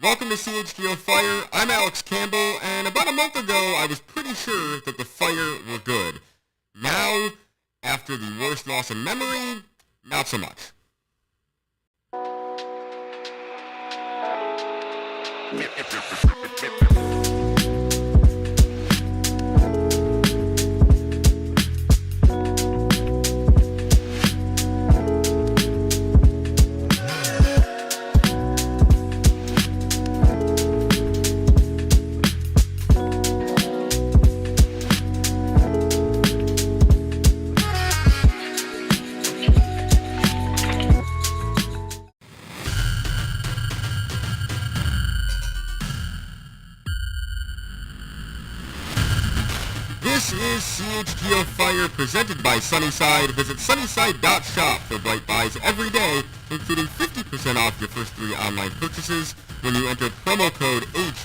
Welcome to CHGO Fire. I'm Alex Campbell, and about a month ago, I was pretty sure that the Fire were good. Now, after the worst loss in memory, not so much. This is CHGO Fire presented by Sunnyside. Visit sunnyside.shop for bright buys every day, including 50% off your first 3 online purchases when you enter promo code HICHGO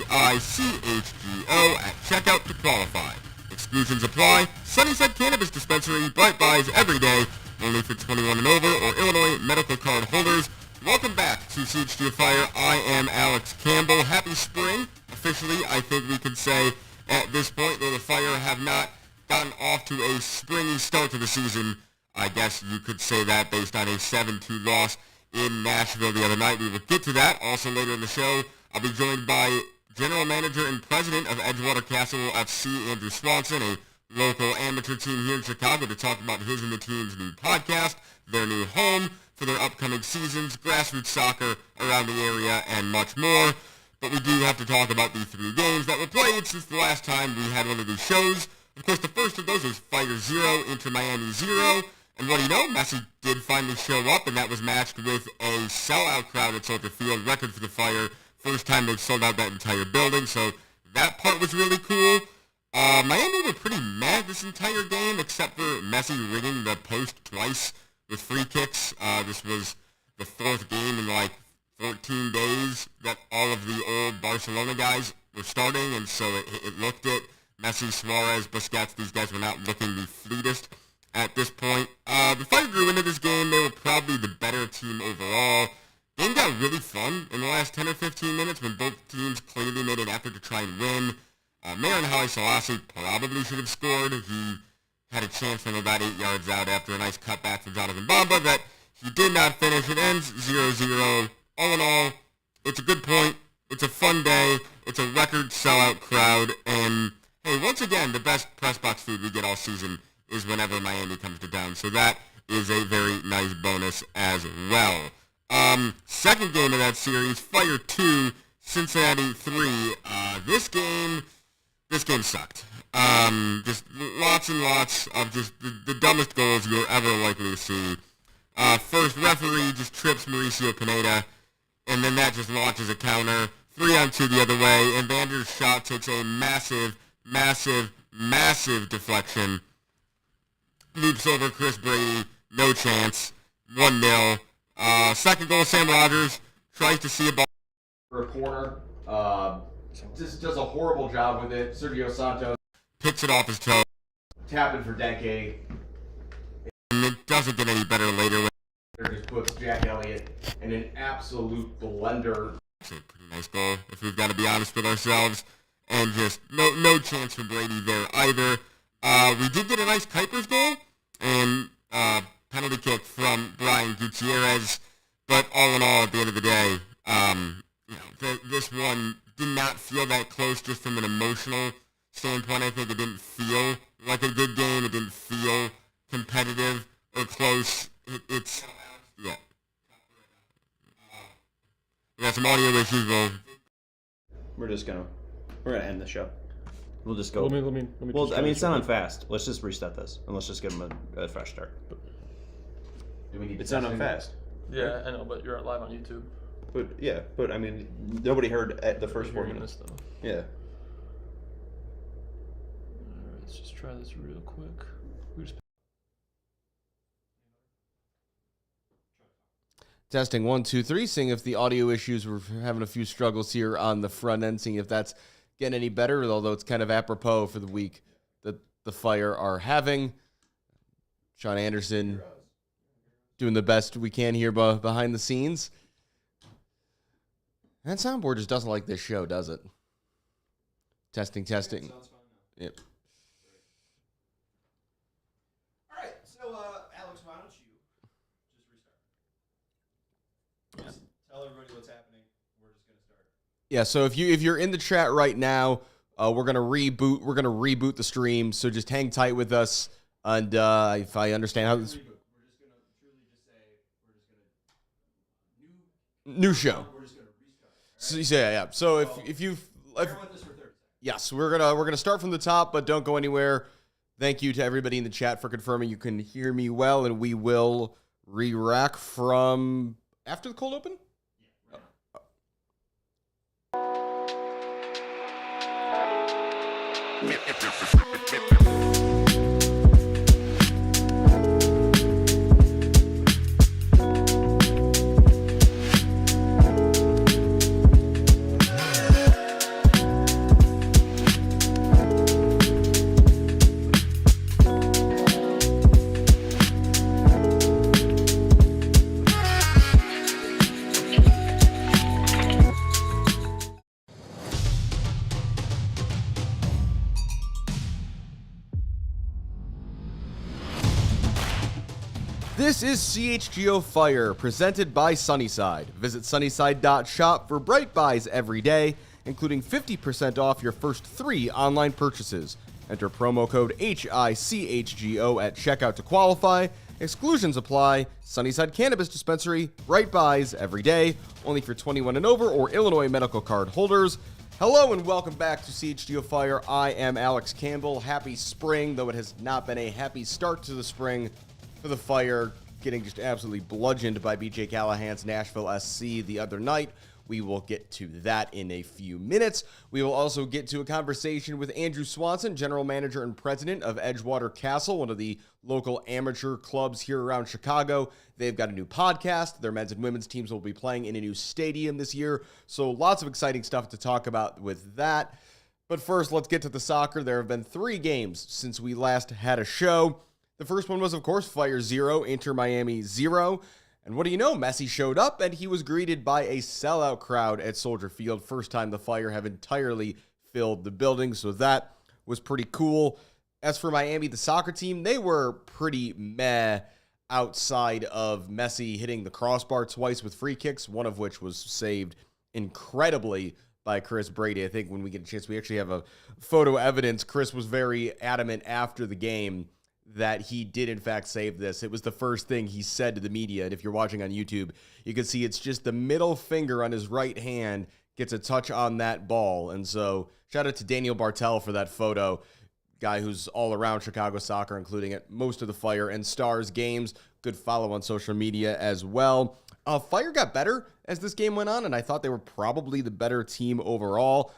at checkout to qualify. Exclusions apply. Sunnyside Cannabis Dispensary, bright buys every day, only for 21 and over or Illinois medical card holders. Welcome back to CHGO Fire. I am Alex Campbell. Happy spring. Officially, I think we can say at this point, though the Fire have not gotten off to a springy start to the season, I guess you could say that based on a 7-2 loss in Nashville the other night. We will get to that. Also later in the show, I'll be joined by General Manager and President of Edgewater Castle FC, Andrew Swanson, a local amateur team here in Chicago, to talk about his and the team's new podcast, their new home for their upcoming seasons, grassroots soccer around the area, and much more. But we do have to talk about the 3 games that were played since the last time we had one of these shows. Of course, the first of those was Fire 0 Inter Miami 0. And what do you know? Messi did finally show up, and that was matched with a sellout crowd at Soldier Field, record for the Fire. First time they've sold out that entire building, so that part was really cool. Miami were pretty mad this entire game, except for Messi ringing the post twice with free kicks. This was the 4th game in 14 days that all of the old Barcelona guys were starting, and so it looked it. Messi, Suarez, Busquets, these guys were not looking the fleetest at this point. The Fire grew into this game. They were probably the better team overall. Game got really fun in the last 10 or 15 minutes when both teams clearly made an effort to try and win. Mayor and Haile Selassie probably should have scored. He had a chance from about 8 yards out after a nice cutback from Jonathan Bamba that he did not finish. It ends 0-0. All in all, it's a good point. It's a fun day. It's a record sellout crowd. And, hey, once again, the best press box food we get all season is whenever Miami comes to town. So that is a very nice bonus as well. Second game of that series, Fire 2, Cincinnati 3. This game sucked. Just lots and lots of just the dumbest goals you're ever likely to see. First, referee just trips Mauricio Pineda, and then that just launches a counter, 3-on-2 the other way, and Vander's shot takes a massive, massive, massive deflection. Loops over Chris Brady, no chance, 1-0. Second goal, Sam Rogers tries to see a ball for a corner, just does a horrible job with it. Sergio Santos picks it off his toe, tapping for Denke. And it doesn't get any better later. Just puts Jack Elliott in an absolute blender. It's a pretty nice goal, if we've got to be honest with ourselves. And just no chance for Brady there either. We did get a nice Kuipers goal and penalty kick from Brian Gutierrez. But all in all, at the end of the day, this one did not feel that close just from an emotional standpoint. I think it didn't feel like a good game. It didn't feel competitive or close. Yeah. We got some audio issues, though. We're gonna end the show. We'll just go. Let me Well, I mean, it's not on fast. Let's just reset this and let's just give them a fresh start. Do we need It's to not on fast. Yeah, I know, but you're live on YouTube. But I mean, nobody heard at the first 4 You're minutes. gonna stuff. Yeah. Alright, let's just try this real quick. Testing 1, 2, 3, seeing if the audio issues, we're having a few struggles here on the front end, seeing if that's getting any better, although it's kind of apropos for the week that the Fire are having. Sean Anderson doing the best we can here behind the scenes. That soundboard just doesn't like this show, does it? Testing. Sounds fine now. Yep. All right, so Alex, why don't you just restart? Just tell everybody what's happening. We're just gonna start. Yeah. So if you're in the chat right now, we're gonna reboot. We're gonna reboot the stream. So just hang tight with us. And if I understand how this We're just gonna truly just say we're just gonna new show. We're just gonna restart. So, yeah. So if you Bear with us for 30 seconds. yes, we're gonna start from the top, but don't go anywhere. Thank you to everybody in the chat for confirming you can hear me well, and we will re-rack from after the cold open. This is CHGO Fire, presented by Sunnyside. Visit sunnyside.shop for bright buys every day, including 50% off your first 3 online purchases. Enter promo code HICHGO at checkout to qualify. Exclusions apply. Sunnyside Cannabis Dispensary, bright buys every day, only for 21 and over or Illinois medical card holders. Hello and welcome back to CHGO Fire. I am Alex Campbell. Happy spring, though it has not been a happy start to the spring for the Fire, getting just absolutely bludgeoned by BJ Callaghan's Nashville SC the other night. We will get to that in a few minutes. We will also get to a conversation with Andrew Swanson, general manager and president of Edgewater Castle, one of the local amateur clubs here around Chicago. They've got a new podcast. Their men's and women's teams will be playing in a new stadium this year. So lots of exciting stuff to talk about with that. But first, let's get to the soccer. There have been 3 games since we last had a show. The first one was, of course, Fire 0, Inter Miami 0. And what do you know? Messi showed up, and he was greeted by a sellout crowd at Soldier Field. First time the Fire have entirely filled the building, so that was pretty cool. As for Miami, the soccer team, they were pretty meh outside of Messi hitting the crossbar twice with free kicks, one of which was saved incredibly by Chris Brady. I think when we get a chance, we actually have a photo evidence. Chris was very adamant after the game that he did in fact save this. It was the first thing he said to the media, and if you're watching on YouTube, you can see it's just the middle finger on his right hand gets a touch on that ball. And so shout out to Daniel Bartel for that photo, guy who's all around Chicago soccer, including at most of the Fire and Stars games. Good follow on social media as well. Fire got better as this game went on, and I thought they were probably the better team overall.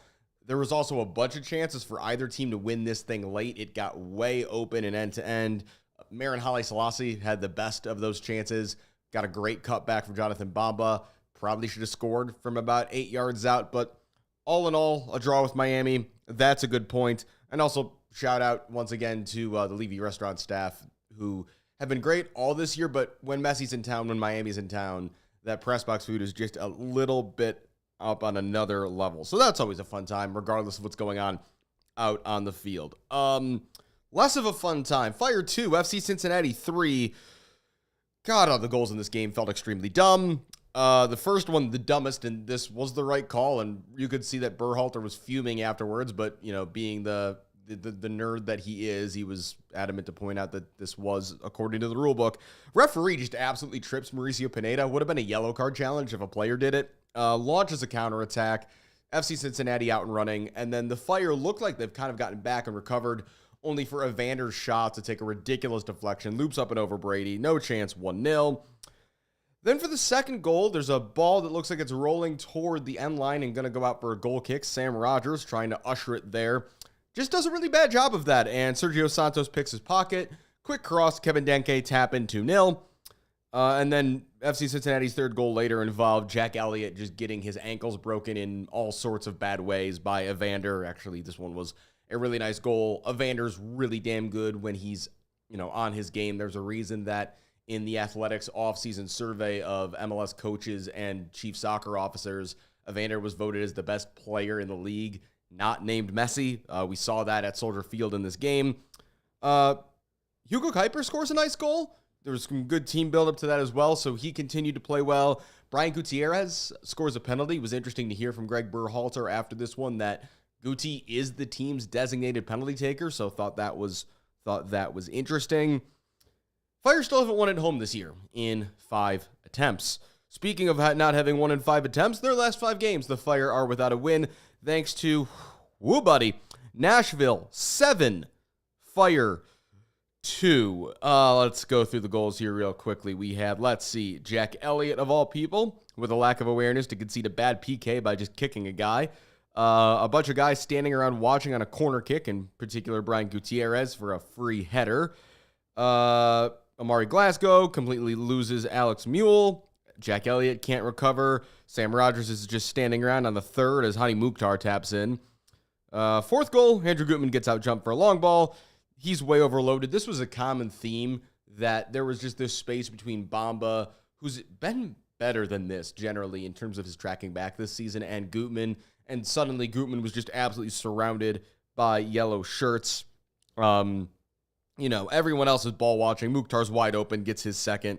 There was also a bunch of chances for either team to win this thing late. It got way open and end-to-end. Marin Haile Selassie had the best of those chances. Got a great cutback from Jonathan Bamba. Probably should have scored from about 8 yards out. But all in all, a draw with Miami. That's a good point. And also, shout out once again to the Levy restaurant staff who have been great all this year. But when Messi's in town, when Miami's in town, that press box food is just a little bit up on another level. So that's always a fun time, regardless of what's going on out on the field. Less of a fun time. Fire 2, FC Cincinnati 3. God, all the goals in this game felt extremely dumb. The first one, the dumbest, and this was the right call, and you could see that Berhalter was fuming afterwards, but, you know, being the nerd that he is, he was adamant to point out that this was according to the rule book. Referee just absolutely trips Mauricio Pineda. Would have been a yellow card challenge if a player did it. Launches a counterattack, FC Cincinnati out and running, and then the Fire looked like they've kind of gotten back and recovered, only for Evander's shot to take a ridiculous deflection, loops up and over Brady, no chance, 1-0. Then for the second goal, there's a ball that looks like it's rolling toward the end line and going to go out for a goal kick. Sam Rogers trying to usher it there. Just does a really bad job of that, and Sergio Santos picks his pocket. Quick cross, Kevin Denke tap in 2-0. And then FC Cincinnati's third goal later involved Jack Elliott just getting his ankles broken in all sorts of bad ways by Evander. Actually, this one was a really nice goal. Evander's really damn good when he's, you know, on his game. There's a reason that in the Athletics offseason survey of MLS coaches and chief soccer officers, Evander was voted as the best player in the league, not named Messi. We saw that at Soldier Field in this game. Hugo Kuiper scores a nice goal. There was some good team buildup to that as well, so he continued to play well. Brian Gutierrez scores a penalty. It was interesting to hear from Gregg Berhalter after this one that Guti is the team's designated penalty taker, so thought that was interesting. Fire still haven't won at home this year in 5 attempts. Speaking of not having won in 5 attempts, their last 5 games, the Fire are without a win, thanks to, Nashville 7, Fire 2. Let's go through the goals here real quickly. We had, Jack Elliott, of all people, with a lack of awareness to concede a bad PK by just kicking a guy. A bunch of guys standing around watching on a corner kick, in particular Brian Gutierrez for a free header. Amari Glasgow completely loses Alex Mule. Jack Elliott can't recover. Sam Rogers is just standing around on the third as Hani Mukhtar taps in. 4th goal, Andrew Gutman gets out jumped for a long ball. He's way overloaded. This was a common theme that there was just this space between Bamba, who's been better than this generally in terms of his tracking back this season, and Gutman. And suddenly Gutman was just absolutely surrounded by yellow shirts. Everyone else is ball watching. Mukhtar's wide open, gets his second.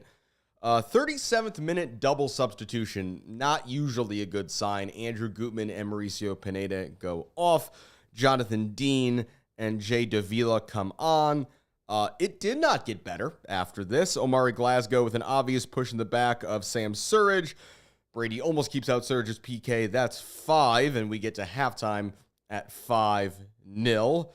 37th minute double substitution, not usually a good sign. Andrew Gutman and Mauricio Pineda go off. Jonathan Dean and Jay Davila come on. It did not get better after this. Omari Glasgow with an obvious push in the back of Sam Surridge. Brady almost keeps out Surridge's PK. That's 5, and we get to halftime at 5-0.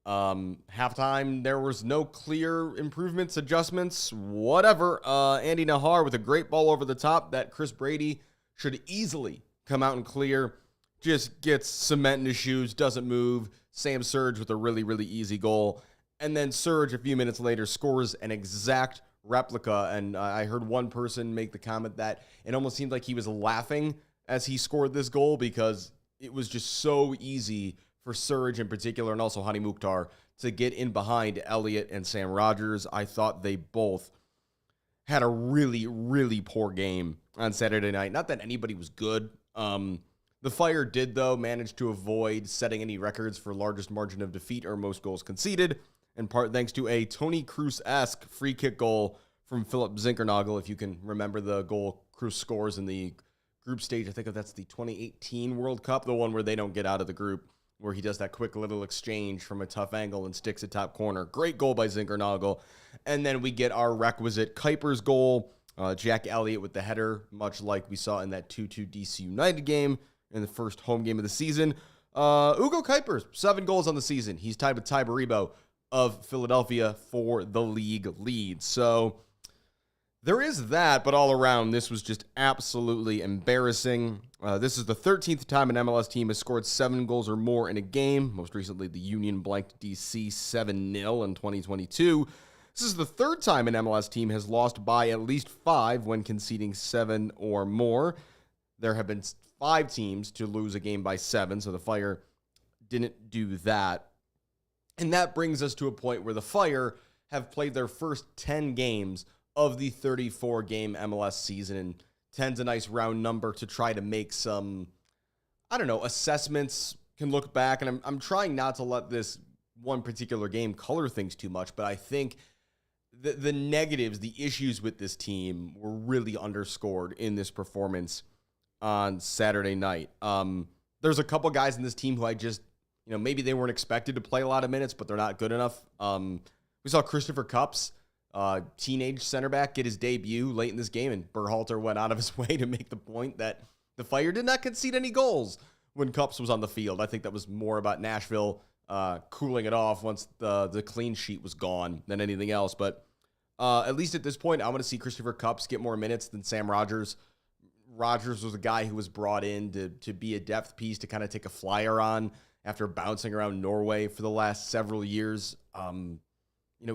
Halftime, there was no clear improvements, adjustments, whatever. Andy Nahar with a great ball over the top that Chris Brady should easily come out and clear. Just gets cement in his shoes, doesn't move. Sam Surridge with a really, really easy goal. And then Surridge, a few minutes later, scores an exact replica. And I heard one person make the comment that it almost seemed like he was laughing as he scored this goal because it was just so easy for Surridge in particular, and also Hani Mukhtar, to get in behind Elliott and Sam Rogers. I thought they both had a really, really poor game on Saturday night. Not that anybody was good. The Fire did, though, manage to avoid setting any records for largest margin of defeat or most goals conceded, in part thanks to a Tony Cruz-esque free kick goal from Philip Zinkernagel. If you can remember the goal Cruz scores in the group stage, I think that's the 2018 World Cup, the one where they don't get out of the group, where he does that quick little exchange from a tough angle and sticks a top corner. Great goal by Zinkernagel. And then we get our requisite Kuiper's goal. Jack Elliott with the header, much like we saw in that 2-2 DC United game in the first home game of the season. Hugo Kuiper, 7 goals on the season. He's tied with Ty Baribo of Philadelphia for the league lead. So there is that, but all around, this was just absolutely embarrassing. This is the 13th time an MLS team has scored 7 goals or more in a game. Most recently, the Union blanked DC 7-0 in 2022. This is the 3rd time an MLS team has lost by at least 5 when conceding 7 or more. There have been 5 teams to lose a game by 7, so the Fire didn't do that. And that brings us to a point where the Fire have played their first 10 games of the 34-game MLS season, and 10's a nice round number to try to make some, assessments, can look back, and I'm trying not to let this one particular game color things too much, but I think the negatives, the issues with this team were really underscored in this performance on Saturday night. There's a couple guys in this team who I just, maybe they weren't expected to play a lot of minutes, but they're not good enough. We saw Christopher Cupps, teenage center back, get his debut late in this game, and Berhalter went out of his way to make the point that the Fire did not concede any goals when Cupps was on the field. I think that was more about Nashville cooling it off once the clean sheet was gone than anything else. But at least at this point, I want to see Christopher Cupps get more minutes than Sam Rogers. Rogers was a guy who was brought in to be a depth piece, to kind of take a flyer on after bouncing around Norway for the last several years.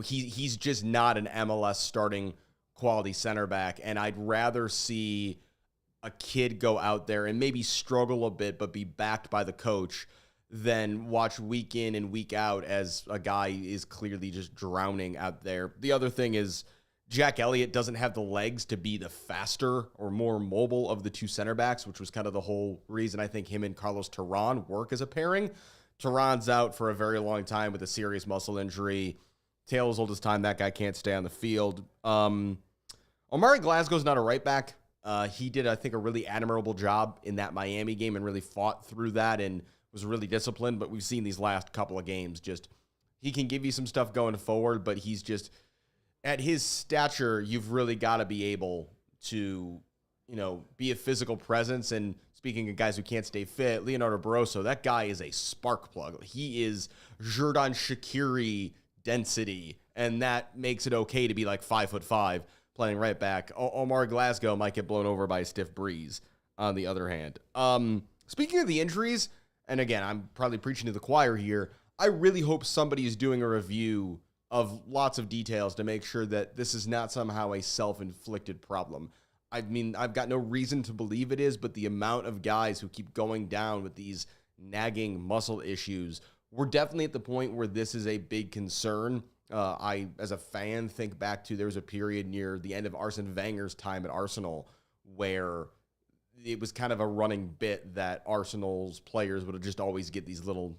He's just not an MLS starting quality center back, and I'd rather see a kid go out there and maybe struggle a bit but be backed by the coach than watch week in and week out as a guy is clearly just drowning out there. The other thing is Jack Elliott doesn't have the legs to be the faster or more mobile of the two center backs, which was kind of the whole reason I think him and Carlos Terán work as a pairing. Terán's out for a very long time with a serious muscle injury. Taylor's oldest time, that guy can't stay on the field. Omari Glasgow's not a right back. He did, I think, a really admirable job in that Miami game and really fought through that and was really disciplined. But we've seen these last couple of games, just he can give you some stuff going forward, but he's just, at his stature, you've really got to be able to, be a physical presence. And speaking of guys who can't stay fit, Leonardo Barroso, that guy is a spark plug. He is Xherdan Shaqiri density, and that makes it okay to be like 5'5" playing right back. Omar Glasgow might get blown over by a stiff breeze, on the other hand. Speaking of the injuries, and again, I'm probably preaching to the choir here, I really hope somebody is doing a review of lots of details to make sure that this is not somehow a self-inflicted problem. I mean, I've got no reason to believe it is, but the amount of guys who keep going down with these nagging muscle issues, we're definitely at the point where this is a big concern. I, as a fan, think back to there was a period near the end of Arsene Wenger's time at Arsenal where it was kind of a running bit that Arsenal's players would just always get these little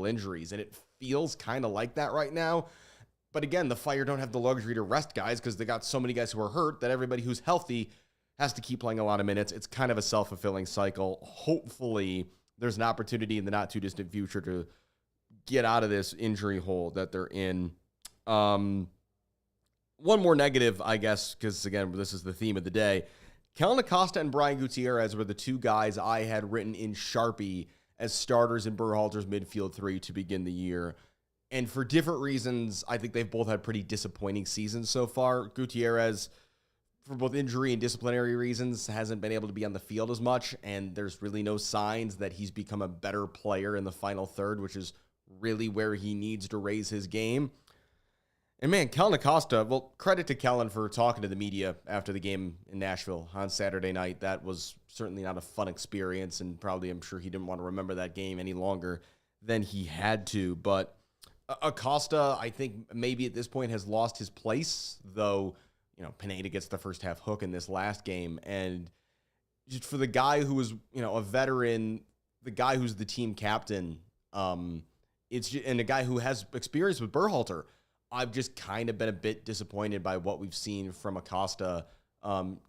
injuries, and it feels kind of like that right now. But again, the Fire don't have the luxury to rest guys because they got so many guys who are hurt that everybody who's healthy has to keep playing a lot of minutes. It's kind of a self-fulfilling cycle. Hopefully, there's an opportunity in the not-too-distant future to get out of this injury hole that they're in. One more negative, I guess, because, again, this is the theme of the day. Kellyn Acosta and Brian Gutierrez were the two guys I had written in Sharpie as starters in Berhalter's midfield three to begin the year. And for different reasons, I think they've both had pretty disappointing seasons so far. Gutierrez, for both injury and disciplinary reasons, hasn't been able to be on the field as much, and there's really no signs that he's become a better player in the final third, which is really where he needs to raise his game. And man, Kellyn Acosta, well, credit to Kellyn for talking to the media after the game in Nashville on Saturday night. That was certainly not a fun experience, and probably I'm sure he didn't want to remember that game any longer than he had to. But Acosta, I think maybe at this point has lost his place, though, Pineda gets the first half hook in this last game. And just for the guy who was, a veteran, the guy who's the team captain, and a guy who has experience with Berhalter, I've just kind of been a bit disappointed by what we've seen from Acosta. Kind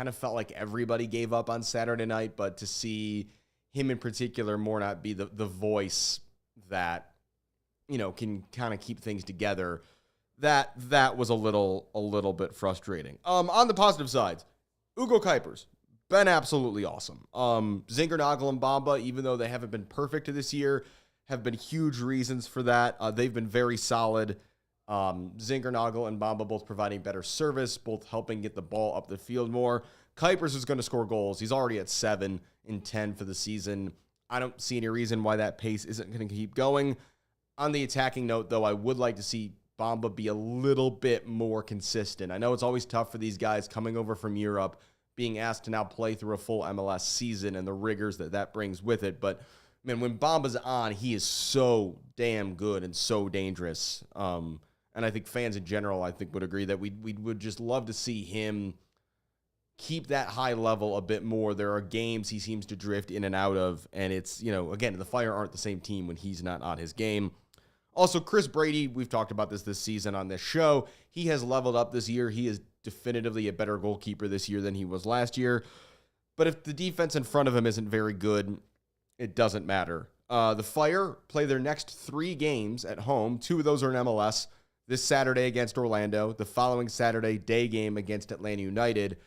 of felt like everybody gave up on Saturday night, but to see him in particular more not be the voice that, can kind of keep things together, that was a little bit frustrating. On the positive sides, Ugo Kuipers, been absolutely awesome. Zingernagel and Bamba, even though they haven't been perfect this year, have been huge reasons for that. They've been very solid. Zingernagel and Bamba both providing better service, both helping get the ball up the field more. Kuipers is going to score goals. He's already at 7 in 10 for the season. I don't see any reason why that pace isn't going to keep going. On the attacking note, though, I would like to see Bamba be a little bit more consistent. I know it's always tough for these guys coming over from Europe, being asked to now play through a full MLS season and the rigors that brings with it. But, man, when Bamba's on, he is so damn good and so dangerous. And I think fans in general, would agree that we would just love to see him keep that high level a bit more. There are games he seems to drift in and out of, and it's, again, the Fire aren't the same team when he's not on his game. Also, Chris Brady, we've talked about this season on this show. He has leveled up this year. He is definitively a better goalkeeper this year than he was last year. But if the defense in front of him isn't very good, it doesn't matter. The Fire play their next 3 games at home. 2 of those are in MLS. This Saturday against Orlando. The following Saturday, day game against Atlanta United.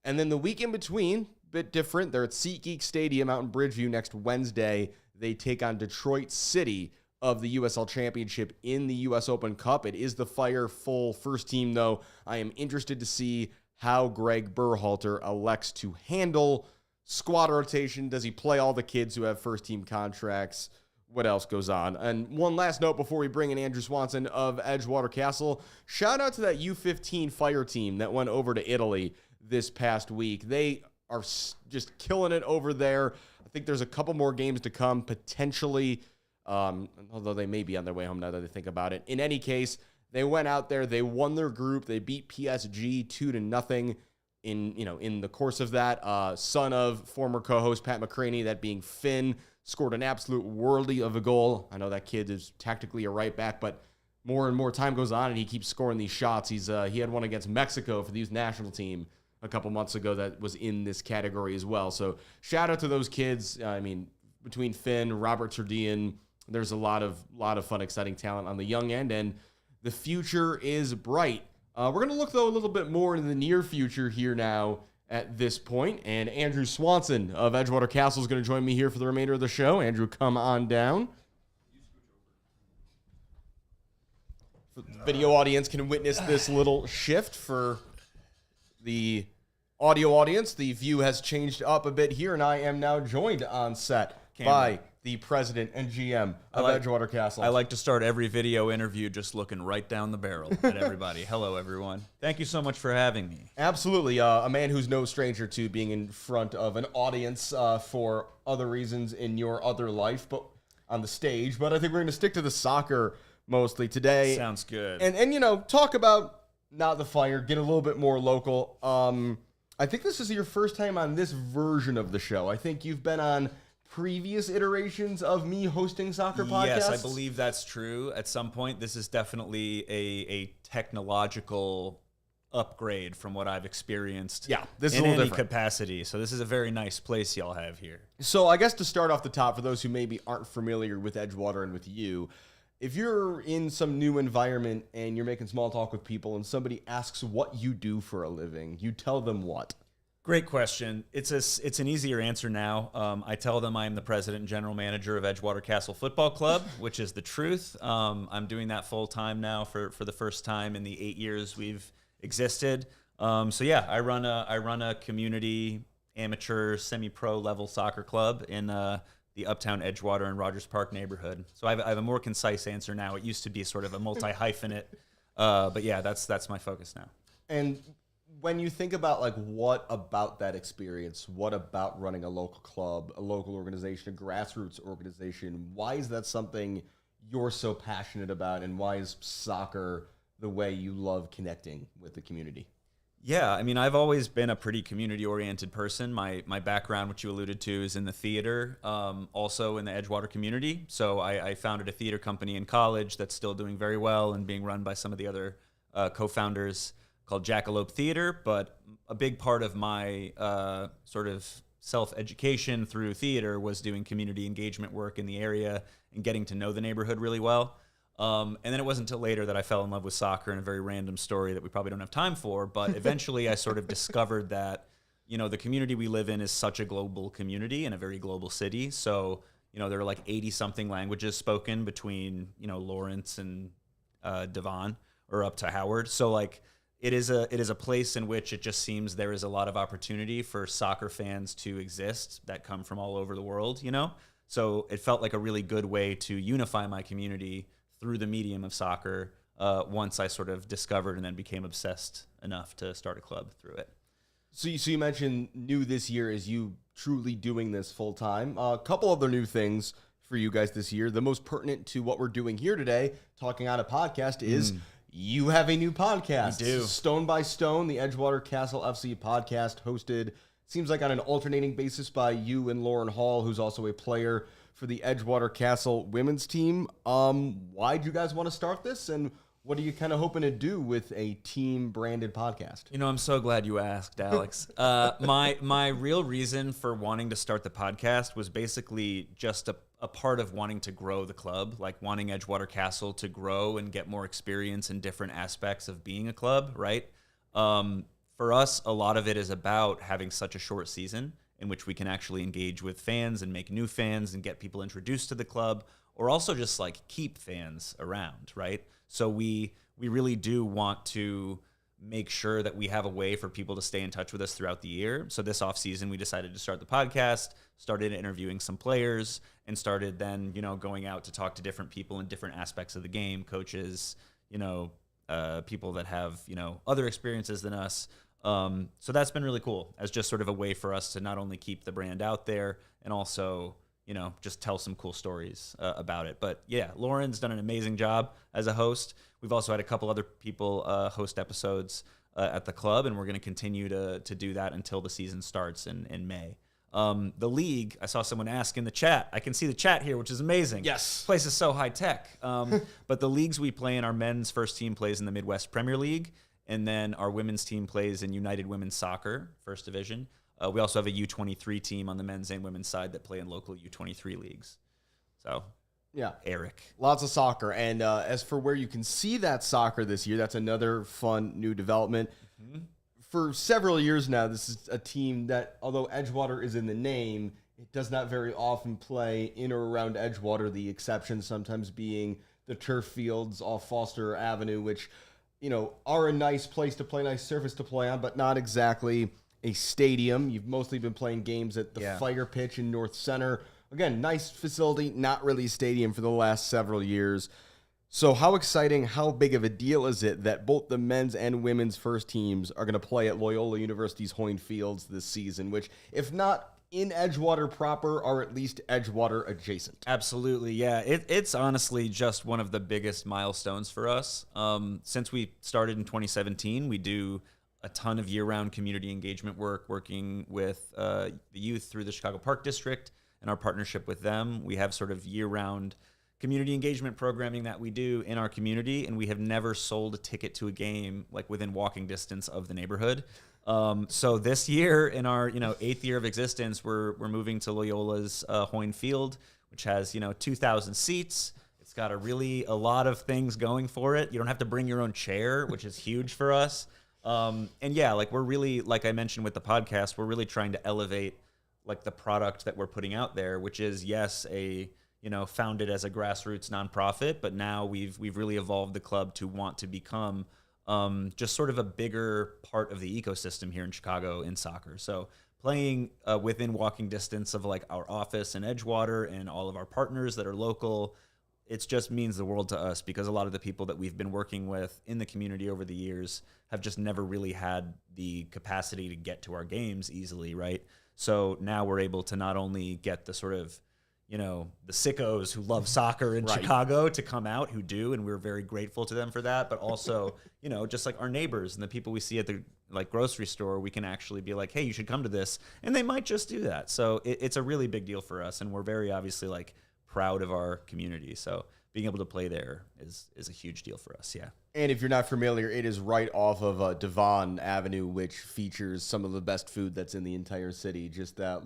And then the week in between, bit different. They're at SeatGeek Stadium out in Bridgeview next Wednesday. They take on Detroit City of the USL Championship in the US Open Cup. It is the Fire full first team, though. I am interested to see how Gregg Berhalter elects to handle squad rotation. Does he play all the kids who have first team contracts? What else goes on? And one last note before we bring in Andrew Swanson of Edgewater Castle. Shout out to that U15 Fire team that went over to Italy this past week. They are just killing it over there. I think there's a couple more games to come, potentially, although they may be on their way home now that I think about it. In any case, They went out there, they won their group, they beat PSG 2-0 in the course of that. Son of former co-host Pat McCraney, that being Finn, scored an absolute worldie of a goal. I know that kid is tactically a right back, but more and more time goes on and he keeps scoring these shots. He had one against Mexico for the youth national team a couple months ago that was in this category as well. So shout out to those kids. Between Finn, Robert Turdian, there's a lot of fun, exciting talent on the young end, and the future is bright. We're going to look, though, a little bit more into the near future here now at this point, and Andrew Swanson of Edgewater Castle is going to join me here for the remainder of the show. Andrew, come on down. The video audience can witness this little shift. For the audio audience, the view has changed up a bit here, and I am now joined on set by the president and GM of Edgewater Castle. I like to start every video interview just looking right down the barrel at everybody. Hello, everyone. Thank you so much for having me. Absolutely. A man who's no stranger to being in front of an audience for other reasons in your other life, but on the stage. But I think we're going to stick to the soccer mostly today. Sounds good. And talk about Not the Fire, get a little bit more local. I think this is your first time on this version of the show. I think you've been on previous iterations of me hosting soccer podcasts. Yes, I believe that's true. At some point, this is definitely a technological upgrade from what I've experienced. Yeah, this is in a little any different capacity. So this is a very nice place y'all have here. So I guess to start off the top, for those who maybe aren't familiar with Edgewater and with you, if you're in some new environment and you're making small talk with people and somebody asks what you do for a living, you tell them what? Great question. It's an easier answer now. I tell them I'm the president and general manager of Edgewater Castle Football Club, which is the truth. I'm doing that full time now for the first time in the 8 years we've existed. I run a community amateur semi-pro level soccer club in the Uptown Edgewater and Rogers Park neighborhood. So I have a more concise answer now. It used to be sort of a multi-hyphenate, but yeah, that's my focus now. And when you think about what about that experience, what about running a local club, a local organization, a grassroots organization, why is that something you're so passionate about, and why is soccer the way you love connecting with the community? Yeah, I mean, I've always been a pretty community-oriented person. My background, which you alluded to, is in the theater, also in the Edgewater community. So I founded a theater company in college that's still doing very well and being run by some of the other co-founders, called Jackalope Theater. But a big part of my sort of self-education through theater was doing community engagement work in the area and getting to know the neighborhood really well. And then it wasn't until later that I fell in love with soccer in a very random story that we probably don't have time for. But eventually I sort of discovered that, the community we live in is such a global community in a very global city. So, there are 80-something languages spoken between, Lawrence and Devon or up to Howard. So it is a place in which it just seems there is a lot of opportunity for soccer fans to exist that come from all over the world, So it felt like a really good way to unify my community through the medium of soccer once I sort of discovered and then became obsessed enough to start a club through it. So you mentioned new this year is you truly doing this full time. A couple other new things for you guys this year. The most pertinent to what we're doing here today, talking on a podcast, is you have a new podcast. We do. Stone by Stone, the Edgewater Castle FC podcast, hosted, seems like on an alternating basis by you and Lauren Hall, who's also a player for the Edgewater Castle women's team. Why'd you guys want to start this, and what are you kind of hoping to do with a team-branded podcast? I'm so glad you asked, Alex. My real reason for wanting to start the podcast was basically just a part of wanting to grow the club, wanting Edgewater Castle to grow and get more experience in different aspects of being a club, right? For us, a lot of it is about having such a short season in which we can actually engage with fans and make new fans and get people introduced to the club, or also just keep fans around, right? So we really do want to make sure that we have a way for people to stay in touch with us throughout the year. So this off season, we decided to start the podcast, started interviewing some players, and started then, going out to talk to different people in different aspects of the game, coaches, people that have, other experiences than us. So that's been really cool as just sort of a way for us to not only keep the brand out there and also, just tell some cool stories about it. But yeah, Lauren's done an amazing job as a host. We've also had a couple other people host episodes at the club, and we're going to continue to do that until the season starts in May. The league, I saw someone ask in the chat. I can see the chat here, which is amazing. Yes. This place is so high tech. But the leagues we play in, our men's first team plays in the Midwest Premier League, and then our women's team plays in United Women's Soccer, First Division. We also have a U23 team on the men's and women's side that play in local U23 leagues. So, Yeah. Eric. Lots of soccer. And as for where you can see that soccer this year, that's another fun new development. For several years now, this is a team that, although Edgewater is in the name, it does not very often play in or around Edgewater, the exception sometimes being the turf fields off Foster Avenue, which, are a nice place to play, nice surface to play on, but not exactly a stadium. You've mostly been playing games at the Fire Pitch in North Center. Again, nice facility, not really a stadium for the last several years. So how exciting, how big of a deal is it that both the men's and women's first teams are going to play at Loyola University's Hoyne Fields this season, which, if not in Edgewater proper, are at least Edgewater adjacent? Absolutely, yeah. It's honestly just one of the biggest milestones for us. Since we started in 2017, we do a ton of year-round community engagement work, working with the youth through the Chicago Park District and our partnership with them. We have sort of year-round community engagement programming that we do in our community, and we have never sold a ticket to a game like within walking distance of the neighborhood. So this year, in our 8th year of existence, we're moving to Loyola's Hoyne Field, which has 2,000 seats. It's got a lot of things going for it. You don't have to bring your own chair, which is huge for us. And yeah, we're really, like I mentioned with the podcast, we're really trying to elevate the product that we're putting out there, which is, yes, founded as a grassroots nonprofit, but now we've really evolved the club to want to become just sort of a bigger part of the ecosystem here in Chicago in soccer. So playing within walking distance of our office in Edgewater and all of our partners that are local, it just means the world to us, because a lot of the people that we've been working with in the community over the years have just never really had the capacity to get to our games easily, right? So now we're able to not only get the sort of, the sickos who love soccer in Chicago to come out, who do, and we're very grateful to them for that, but also, just our neighbors and the people we see at the grocery store, we can actually be like, hey, you should come to this, and they might just do that. So it's a really big deal for us, and we're very obviously proud of our community. So being able to play there is a huge deal for us, yeah. And if you're not familiar, it is right off of Devon Avenue, which features some of the best food that's in the entire city. Just that,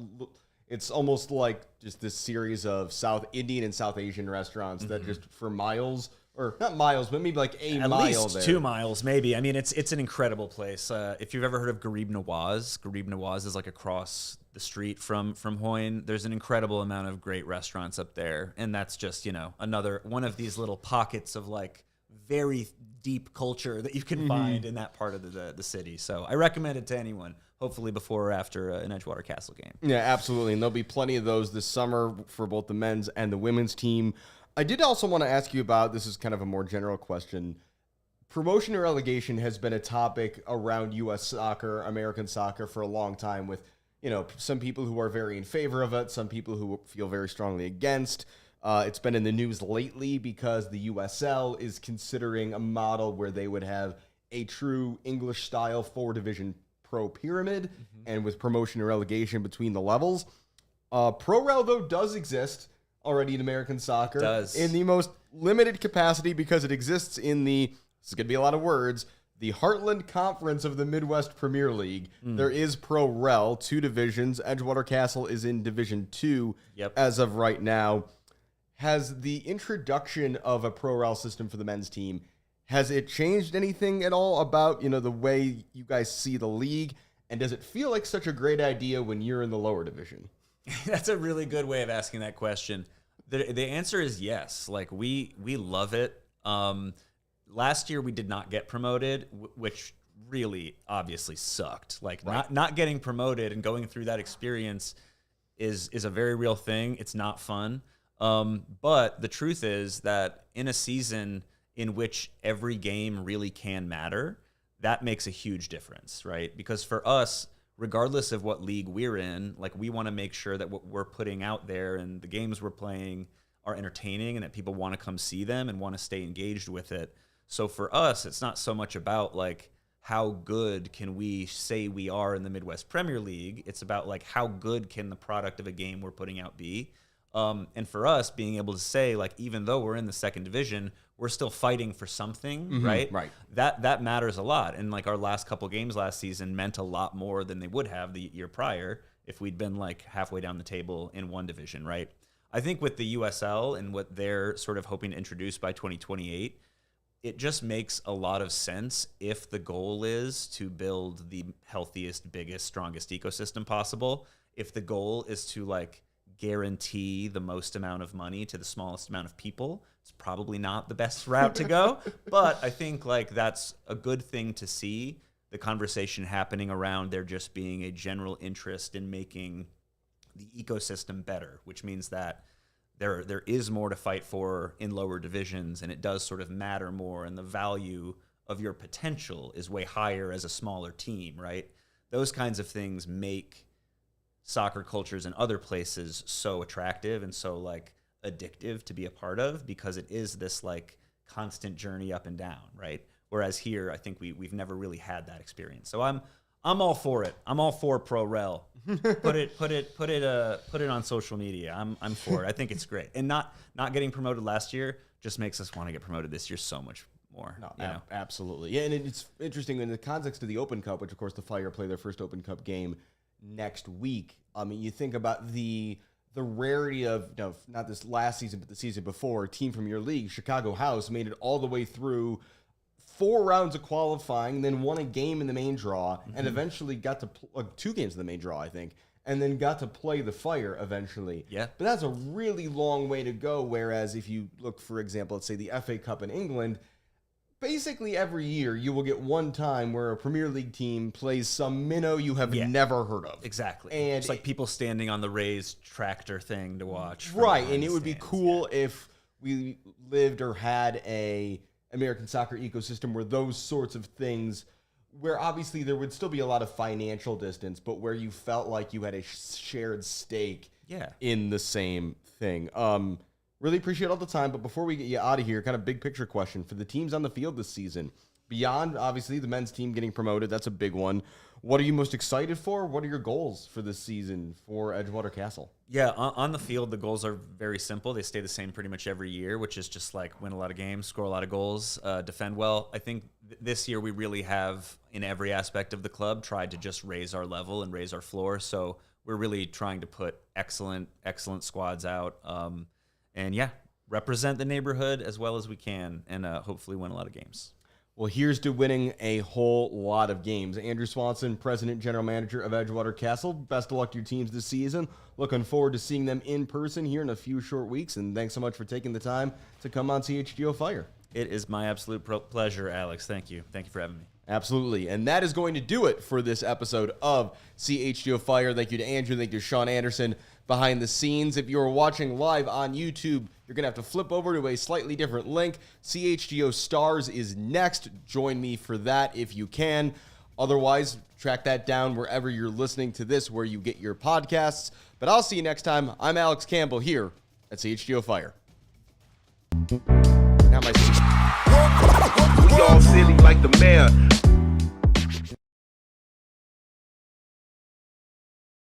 it's almost like just this series of South Indian and South Asian restaurants that just for miles, or not miles, but maybe a at mile least there. 2 miles, maybe. I mean, it's an incredible place. If you've ever heard of Garib Nawaz is across the street from Hoyne. There's an incredible amount of great restaurants up there, and that's just another one of these little pockets of very deep culture that you can find in that part of the city. So I recommend it to anyone, hopefully before or after an Edgewater Castle game. Yeah, absolutely. And there'll be plenty of those this summer for both the men's and the women's team. I did also want to ask you about, this is kind of a more general question. Promotion and relegation has been a topic around U.S. soccer, American soccer, for a long time, with some people who are very in favor of it, some people who feel very strongly against. It's been in the news lately because the USL is considering a model where they would have a true English-style 4-division pro pyramid, and with promotion and relegation between the levels. Pro-rel, though, does exist already in American soccer. It does. In the most limited capacity, because it exists in the, this is going to be a lot of words, the Heartland Conference of the Midwest Premier League. There is Pro-rel, 2 divisions. Edgewater Castle is in Division 2 as of right now. Has the introduction of a pro-rel system for the men's team, has it changed anything at all about, the way you guys see the league? And does it feel like such a great idea when you're in the lower division? That's a really good way of asking that question. The answer is yes. We love it. Last year we did not get promoted, which really obviously sucked. Not getting promoted and going through that experience is a very real thing. It's not fun. But the truth is that in a season in which every game really can matter, that makes a huge difference, right? Because for us, regardless of what league we're in, like we want to make sure that what we're putting out there and the games we're playing are entertaining and that people want to come see them and want to stay engaged with it. So for us, it's not so much about like how good can we say we are in the Midwest Premier League. It's about like how good can the product of a game we're putting out be. And for us, being able to say, like, even though we're in the second division, we're still fighting for something, right? Right. That matters a lot. And like our last couple games last season meant a lot more than they would have the year prior if we'd been like halfway down the table in one division, right? I think with the USL and what they're sort of hoping to introduce by 2028, it just makes a lot of sense if the goal is to build the healthiest, biggest, strongest ecosystem possible. If the goal is to like guarantee the most amount of money to the smallest amount of people, it's probably not the best route to go. But I think like that's a good thing to see, the conversation happening around there just being a general interest in making the ecosystem better, which means that there is more to fight for in lower divisions, and it does sort of matter more, and the value of your potential is way higher as a smaller team, right? Those kinds of things make soccer cultures in other places so attractive and so like addictive to be a part of, because it is this like constant journey up and down, right? Whereas here, I think we've never really had that experience. So I'm all for it. I'm all for pro rel. Put it on social media. I'm for it. I think it's great. And not getting promoted last year just makes us want to get promoted this year so much more. No, you know? absolutely. Yeah, and it's interesting in the context of the Open Cup, which of course the Fire play their first Open Cup game next week. I mean, you think about the rarity of, you know, not this last season, but the season before, a team from your league, Chicago House, made it all the way through 4 rounds of qualifying, then won a game in the main draw, and eventually got to 2 games in the main draw, I think, and then got to play the Fire eventually. Yeah. But that's a really long way to go, whereas if you look, for example, let's say the FA Cup in England, basically every year you will get one time where a Premier League team plays some minnow you have never heard of. Exactly. And it's like people standing on the raised tractor thing to watch. Right, and it would be cool if we lived or had a American soccer ecosystem where those sorts of things, where obviously there would still be a lot of financial distance, but where you felt like you had a shared stake in the same thing. Really appreciate all the time, but before we get you out of here, kind of big picture question for the teams on the field this season. Beyond, obviously, the men's team getting promoted, that's a big one. What are you most excited for? What are your goals for this season for Edgewater Castle? Yeah, on the field, the goals are very simple. They stay the same pretty much every year, which is just like win a lot of games, score a lot of goals, defend well. I think this year we really have, in every aspect of the club, tried to just raise our level and raise our floor. So we're really trying to put excellent squads out. And yeah, represent the neighborhood as well as we can, and hopefully win a lot of games. Well, here's to winning a whole lot of games. Andrew Swanson, President General Manager of Edgewater Castle. Best of luck to your teams this season. Looking forward to seeing them in person here in a few short weeks. And thanks so much for taking the time to come on CHGO Fire. It is my absolute pleasure, Alex. Thank you. Thank you for having me. Absolutely. And that is going to do it for this episode of CHGO Fire. Thank you to Andrew. Thank you to Sean Anderson behind the scenes. If you're watching live on YouTube, you're going to have to flip over to a slightly different link. CHGO Stars is next. Join me for that if you can. Otherwise, track that down wherever you're listening to this, where you get your podcasts. But I'll see you next time. I'm Alex Campbell here at CHGO Fire. Now my We all silly like the mayor.